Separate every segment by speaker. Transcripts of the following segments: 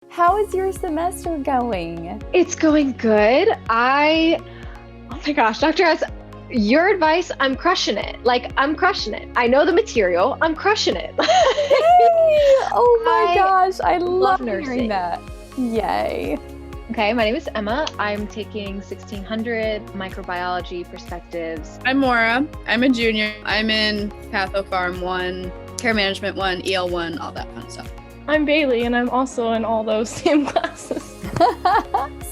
Speaker 1: How is your semester going?
Speaker 2: It's going good. Oh my gosh, Dr. S, your advice, I'm crushing it. Like, I'm crushing it. I know the material, I'm crushing it.
Speaker 1: Yay! Oh my
Speaker 2: I
Speaker 1: gosh, I
Speaker 2: love
Speaker 1: love hearing
Speaker 2: nursing.
Speaker 1: that. Yay.
Speaker 2: Okay, my name is Emma. I'm taking 1600 microbiology perspectives.
Speaker 3: I'm Maura. I'm a junior. I'm in Patho Farm 1, Care Management 1, EL 1, all that fun stuff.
Speaker 4: I'm Bailey, and I'm also in all those same classes.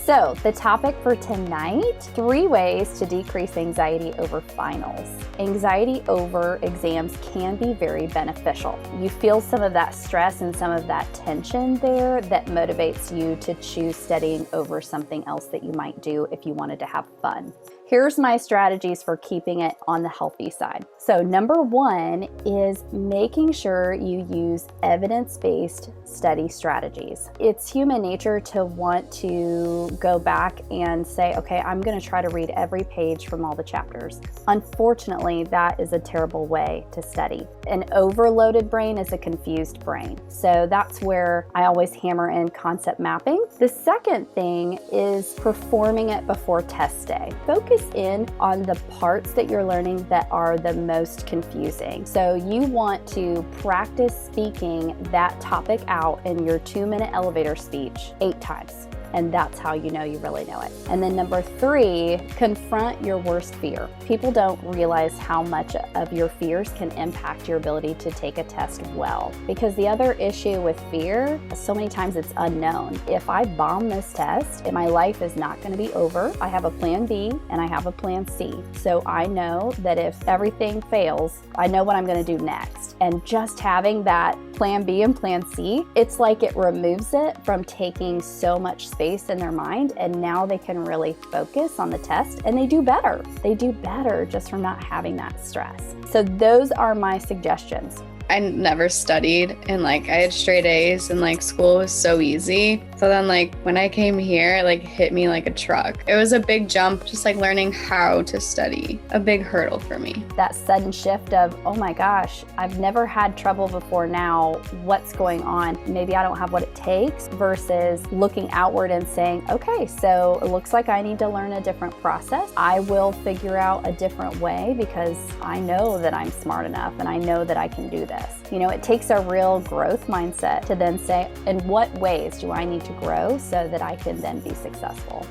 Speaker 1: So, the topic for tonight, 3 ways to decrease anxiety over finals. Anxiety over exams can be very beneficial. You feel some of that stress and some of that tension there that motivates you to choose studying over something else that you might do if you wanted to have fun. Here's my strategies for keeping it on the healthy side. So number 1 is making sure you use evidence-based study strategies. It's human nature to want to go back and say, okay, I'm going to try to read every page from all the chapters. Unfortunately, that is a terrible way to study. An overloaded brain is a confused brain. So that's where I always hammer in concept mapping. The second thing is performing it before test day. Focus in on the parts that you're learning that are the most confusing. So you want to practice speaking that topic out in your 2-minute elevator speech 8 times. And that's how you know you really know it. And then number 3, confront your worst fear. People don't realize how much of your fears can impact your ability to take a test well. Because the other issue with fear, so many times it's unknown. If I bomb this test, my life is not going to be over. I have a plan B and I have a plan C. So I know that if everything fails, I know what I'm going to do next. And just having that plan B and plan C, it's like it removes it from taking so much space in their mind, and now they can really focus on the test and they do better. They do better just from not having that stress. So those are my suggestions.
Speaker 3: I never studied and I had straight A's and school was so easy. So then when I came here, it hit me like a truck. It was a big jump, just learning how to study, a big hurdle for me.
Speaker 1: That sudden shift of, oh my gosh, I've never had trouble before now. What's going on? Maybe I don't have what it takes, versus looking outward and saying, okay, so it looks like I need to learn a different process. I will figure out a different way because I know that I'm smart enough and I know that I can do this. It takes a real growth mindset to then say, in what ways do I need to grow so that I can then be successful?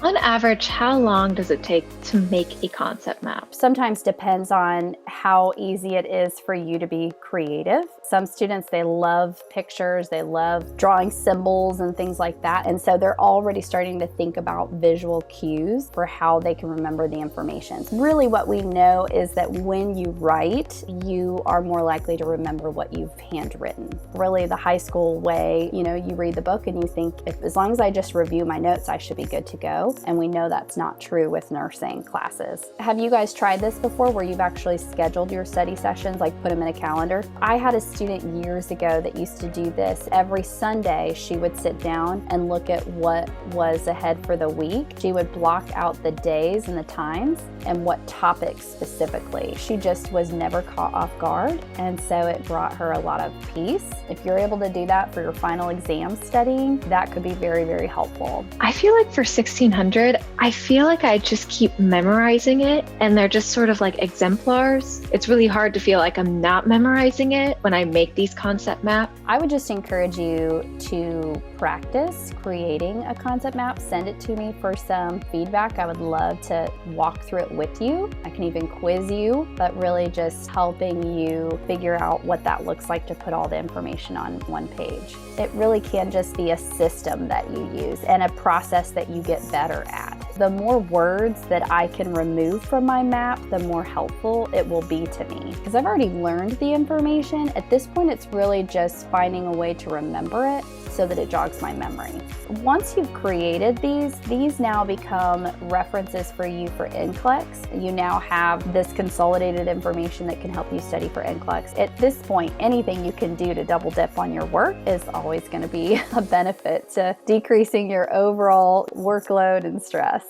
Speaker 2: On average, how long does it take to make a concept map?
Speaker 1: Sometimes depends on how easy it is for you to be creative. Some students, they love pictures, they love drawing symbols and things like that. And so they're already starting to think about visual cues for how they can remember the information. Really what we know is that when you write, you are more likely to remember what you've handwritten. Really the high school way, you read the book and you think, as long as I just review my notes, I should be good to go. And we know that's not true with nursing classes. Have you guys tried this before where you've actually scheduled your study sessions, put them in a calendar? I had a student years ago that used to do this. Every Sunday, she would sit down and look at what was ahead for the week. She would block out the days and the times and what topics specifically. She just was never caught off guard. And so it brought her a lot of peace. If you're able to do that for your final exam studying, that could be very, very helpful.
Speaker 2: I feel like for 1600, I feel like I just keep memorizing it and they're just sort of like exemplars. It's really hard to feel like I'm not memorizing it when I make these concept maps.
Speaker 1: I would just encourage you to practice creating a concept map. Send it to me for some feedback. I would love to walk through it with you. I can even quiz you, but really just helping you figure out what that looks like to put all the information on one page. It really can just be a system that you use and a process that you get better at. The more words that I can remove from my map, the more helpful it will be to me. Because I've already learned the information, at this point it's really just finding a way to remember it so that it jogs my memory. Once you've created these now become references for you for NCLEX. You now have this consolidated information that can help you study for NCLEX. At this point, anything you can do to double dip on your work is always going to be a benefit to decreasing your overall workload and stress.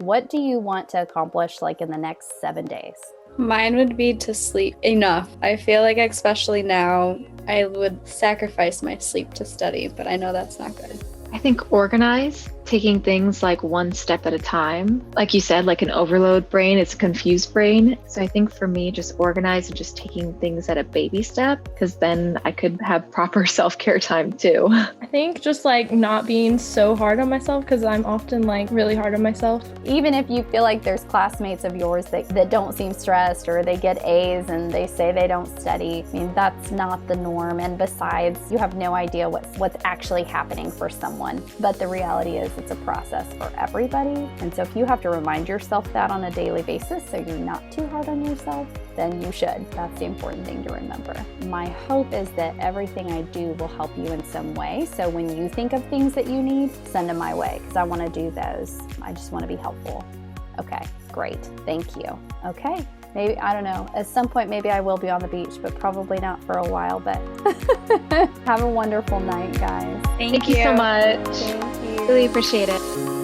Speaker 1: What do you want to accomplish in the next 7 days?
Speaker 3: Mine would be to sleep enough. I feel like, especially now, I would sacrifice my sleep to study, but I know that's not good.
Speaker 2: I think organize, taking things like one step at a time. Like you said, like an overload brain, it's a confused brain. So I think for me, just organize and just taking things at a baby step, because then I could have proper self-care time too.
Speaker 4: I think just like not being so hard on myself, because I'm often like really hard on myself.
Speaker 1: Even if you feel like there's classmates of yours that don't seem stressed, or they get A's and they say they don't study, I mean, that's not the norm. And besides, you have no idea what's actually happening for someone. But the reality is it's a process for everybody. And so if you have to remind yourself that on a daily basis so you're not too hard on yourself, then you should. That's the important thing to remember. My hope is that everything I do will help you in some way. So when you think of things that you need, send them my way, because I want to do those. I just want to be helpful. Okay, great. Thank you. Okay. Maybe, I don't know, at some point maybe I will be on the beach, but probably not for a while. But have a wonderful night, guys.
Speaker 2: Thank you so much.
Speaker 1: Thank you.
Speaker 2: Really appreciate it.